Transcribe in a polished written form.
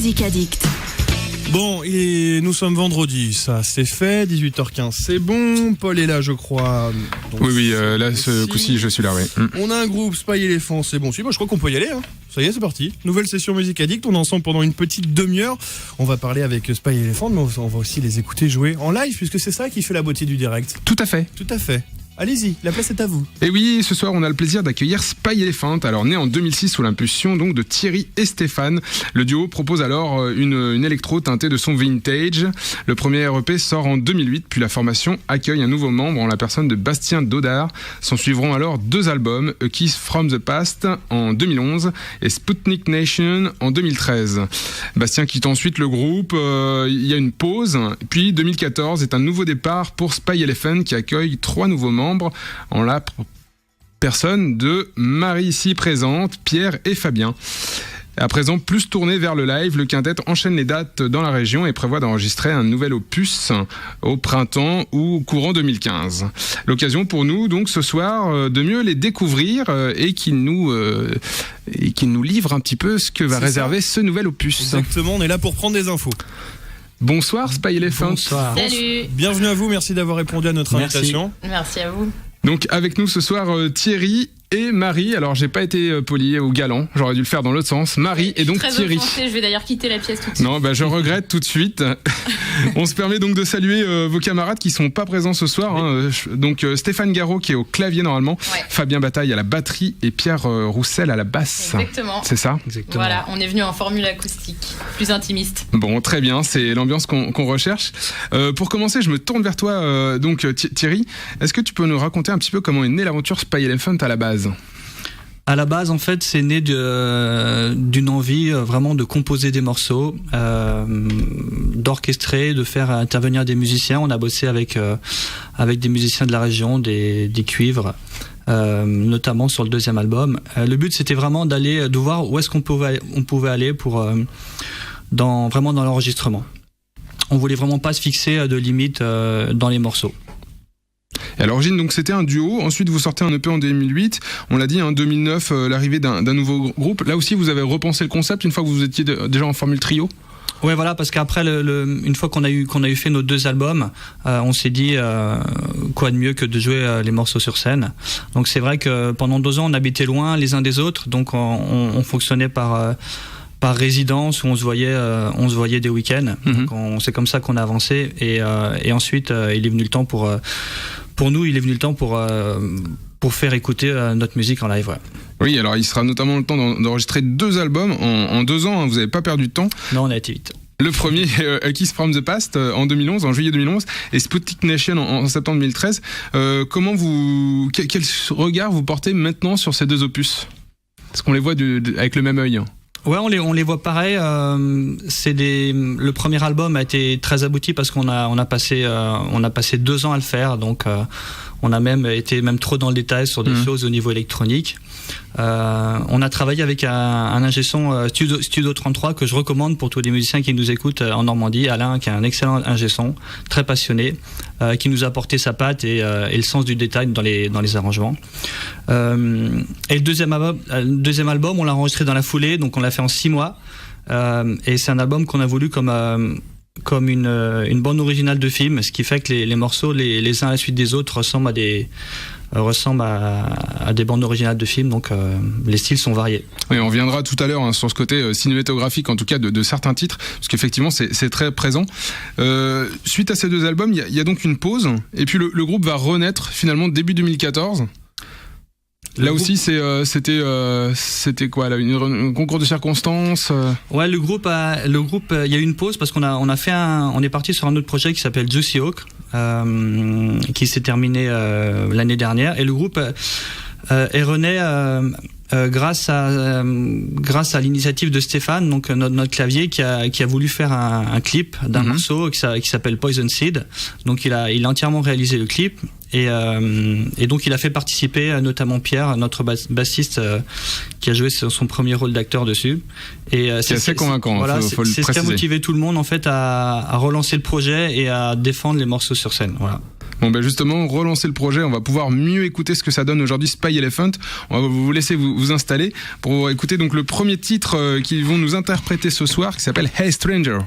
Musique Addict. Bon, et nous sommes vendredi, ça c'est fait, 18h15 c'est bon, Paul est là je crois. Donc oui, là ce coup-ci je suis là, oui. On a un groupe, Spy Elephant, c'est bon, je crois qu'on peut y aller, hein. Ça y est, c'est parti. Nouvelle session Musique Addict, on est ensemble pendant une petite demi-heure. On va parler avec Spy Elephant, mais on va aussi les écouter jouer en live, puisque c'est ça qui fait la beauté du direct. Tout à fait. Tout à fait. Allez-y, la place est à vous. Et oui, ce soir, on a le plaisir d'accueillir Spy Elephant. Alors, né en 2006 sous l'impulsion donc de Thierry et Stéphane. Le duo propose alors une électro teintée de son vintage. Le premier EP sort en 2008, puis la formation accueille un nouveau membre en la personne de Bastien Dodard. S'en suivront alors 2 albums, A Kiss from the Past en 2011 et Sputnik Nation en 2013. Bastien quitte ensuite le groupe, il y a une pause, puis 2014 est un nouveau départ pour Spy Elephant qui accueille 3 nouveaux membres en la personne de Marie ici présente, Pierre et Fabien. À présent, plus tourné vers le live, le quintet enchaîne les dates dans la région et prévoit d'enregistrer un nouvel opus au printemps ou courant 2015. L'occasion pour nous, donc, ce soir, de mieux les découvrir et qu'ils nous livrent un petit peu ce que va réserver ce nouvel opus. Exactement, on est là pour prendre des infos. Bonsoir Spy Elephant. Bonsoir. Salut. Bienvenue à vous, merci d'avoir répondu à notre invitation. Merci à vous. Donc avec nous ce soir Thierry et Marie. Alors j'ai pas été poli ou galant, j'aurais dû le faire dans l'autre sens. Marie et donc très Thierry. Offensée, je vais d'ailleurs quitter la pièce tout de suite. Non, je regrette tout de suite. On se permet donc de saluer vos camarades qui sont pas présents ce soir. Hein. Donc Stéphane Garot qui est au clavier normalement, ouais. Fabien Bataille à la batterie et Pierre Roussel à la basse. Exactement. C'est ça ? Exactement. Voilà, on est venu en formule acoustique, plus intimiste. Bon, très bien, c'est l'ambiance qu'on recherche. Pour commencer, je me tourne vers toi, donc Thierry. Est-ce que tu peux nous raconter un petit peu comment est née l'aventure Spy Elephant à la base ? À la base, en fait, c'est né d'une envie vraiment de composer des morceaux, d'orchestrer, de faire intervenir des musiciens. On a bossé avec des musiciens de la région, des cuivres, notamment sur le deuxième album. Le but, c'était vraiment de voir où est-ce qu'on pouvait aller vraiment dans l'enregistrement. On voulait vraiment pas se fixer de limites dans les morceaux. Et à l'origine, donc c'était un duo. Ensuite, vous sortez un EP en 2008. On l'a dit, 2009, l'arrivée d'un nouveau groupe. Là aussi, vous avez repensé le concept une fois que vous étiez déjà en formule trio. Ouais, voilà, parce qu'après, une fois qu'on a eu fait nos 2 albums, on s'est dit quoi de mieux que de jouer les morceaux sur scène. Donc c'est vrai que pendant 2 ans, on habitait loin les uns des autres, donc on fonctionnait par résidence où on se voyait des week-ends. Donc c'est comme ça qu'on a avancé et ensuite il est venu le temps pour nous pour faire écouter notre musique en live. Ouais. Oui, alors il sera notamment le temps d'enregistrer 2 albums en 2 ans, hein, vous n'avez pas perdu de temps. Non, on a été vite. Le premier, A Kiss from the Past, en juillet 2011, et Sputnik Nation en septembre 2013. Quel regard vous portez maintenant sur ces 2 opus ? Est-ce qu'on les voit avec le même œil ? Ouais, on les voit pareil. Le premier album a été très abouti parce qu'on a passé 2 ans à le faire, donc on a même été trop dans le détail sur des choses au niveau électronique. On a travaillé avec un ingé son Studio 33 que je recommande pour tous les musiciens qui nous écoutent en Normandie. Alain, qui est un excellent ingé son, très passionné, qui nous a apporté sa patte et le sens du détail dans les arrangements. Et le deuxième album, on l'a enregistré dans la foulée, donc on l'a fait en 6 mois. Et c'est un album qu'on a voulu comme une bande originale de film, ce qui fait que les morceaux, les uns à la suite des autres, ressemblent à des bandes originales de films, donc les styles sont variés. Oui, on reviendra tout à l'heure sur ce côté cinématographique, en tout cas de certains titres, parce qu'effectivement c'est très présent. Suite à ces 2 albums, il y a donc une pause, et puis le groupe va renaître finalement début 2014. Là aussi, c'était quoi là, un concours de circonstances. Ouais, le groupe, il y a eu une pause parce qu'on est parti sur un autre projet qui s'appelle Juicy Hawk, qui s'est terminé l'année dernière, et le groupe est rené grâce à l'initiative de Stéphane, donc notre clavier, qui a voulu faire un clip d'un morceau qui s'appelle Poison Seed. Donc il a entièrement réalisé le clip et donc il a fait participer notamment Pierre, notre bassiste, qui a joué son premier rôle d'acteur dessus. Et c'est assez convaincant. Voilà, faut le c'est ce qui a préciser. motivé tout le monde en fait à relancer le projet et à défendre les morceaux sur scène. Voilà. Bon ben justement, relancer le projet, on va pouvoir mieux écouter ce que ça donne aujourd'hui Spy Elephant. On va vous laisser vous installer pour écouter donc le premier titre qu'ils vont nous interpréter ce soir qui s'appelle Hey Stranger.